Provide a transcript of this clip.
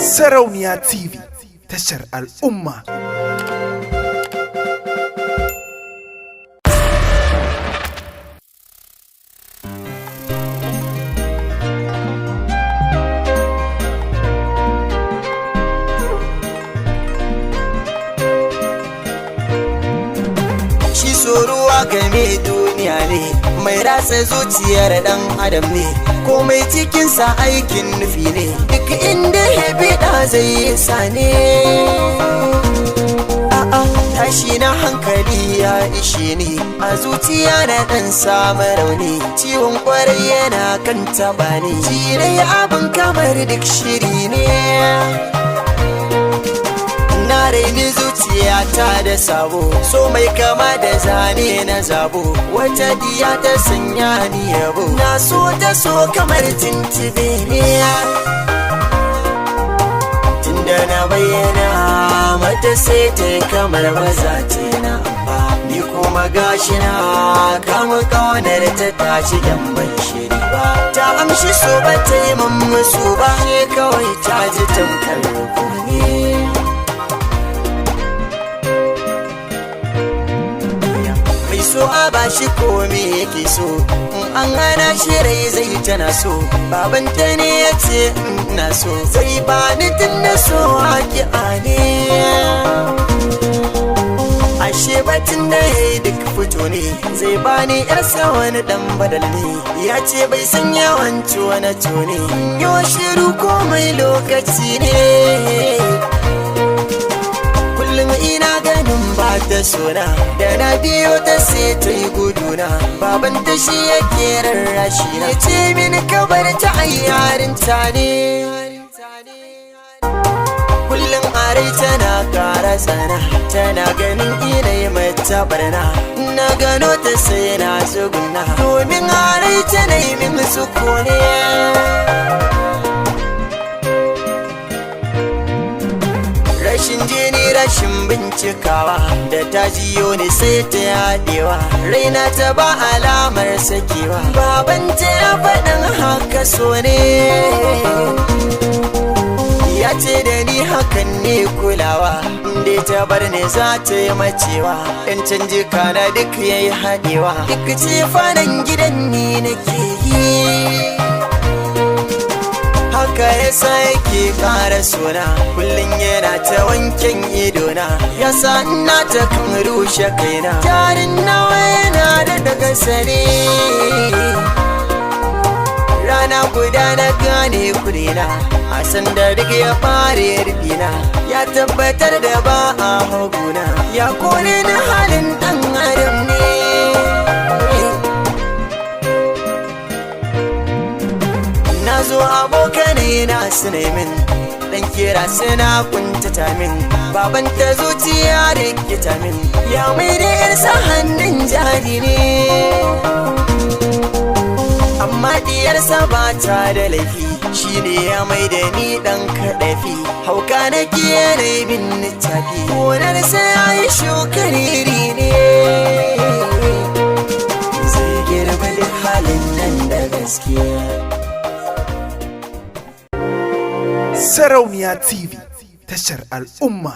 Sarauniya TV, tashar al'umma. Shi soruwa game duniya ne, mai ratsa zuciyar dan adam ne, komai cikinsa aikin nufi ne, duk inda ya bida zai yi sane. Tashi na hankali ya ishe ni, a zuciya na dan samu rauni, ciwon kwarai yana kan taba ni, jirai abin kamar duk shiri ne. Na raini zuciyata da sabo, so mai kama da zane na zabo, wata diya ta sanya ni yabo, na so ta so kamar tintibe ne. Tunda na bayyana mata sai ta kamar maza na ba, ni kuma gashi na kama kaunar ta tashi dan ban shiri ba. Ta amshi so ba ta yi musu ba, ne kawai ta ji tamkar rukuni. So a ba shi komi yake so, in an hana shi rai zai tana so, babanta ne ya ce ina so, zai ba ni tun da so haƙi ne. Ashe batun da ya yi duk fito ne, zai ba ni yarsa wani dan badal ne, ya ce bai san yawan na ne, yau shiru komai lokaci ne. Kullum ina ganin ba ta sona, da na biyo ta sai ta yi guduna, babanta shi yake rarrashi na, ce mini kabar ta ayyarin ta ne. Kullum arai tana kara sana, tana ganin ina yi mata barna, na gano ta sai na tsuguna, domin arai tana yi min sukune. Rashin jini rashin bincikawa, da ta jiyo ne sai ta yadewa, raina ta ba alamar sakewa, babanta ya faɗin haka so ne. Ya ce da ni hakan ne kulawa, inda ta bar ne za ta yi macewa, in canji kana duk ya yi haɗewa, duk ce fanan gidan ni nake yi. Haka yasa yake ƙara suna, kullum yana ta wanken idona, yasa ina ta kan rushe kaina, jarin nawa yana da daga sare. Rana guda na gane kurina, a sanda duk ya fara rufina, ya tabbatar da ba a haguna, ya kone na halin ɗan adam ne. Na zo abokanai na su min, dan kira suna kuntata min, babanta zuciya rikita min, ya mai da yarsa hannun jari ne. Amma diyarsa ba ta da laifi, shi ne ya mai da ni dan kaɗafi, hauka na kiyare bin littafi, gonarsa ya yi shukar iri ne. Zai girma da halin nan da gaskiya. Sarauniya TV, tashar al'umma.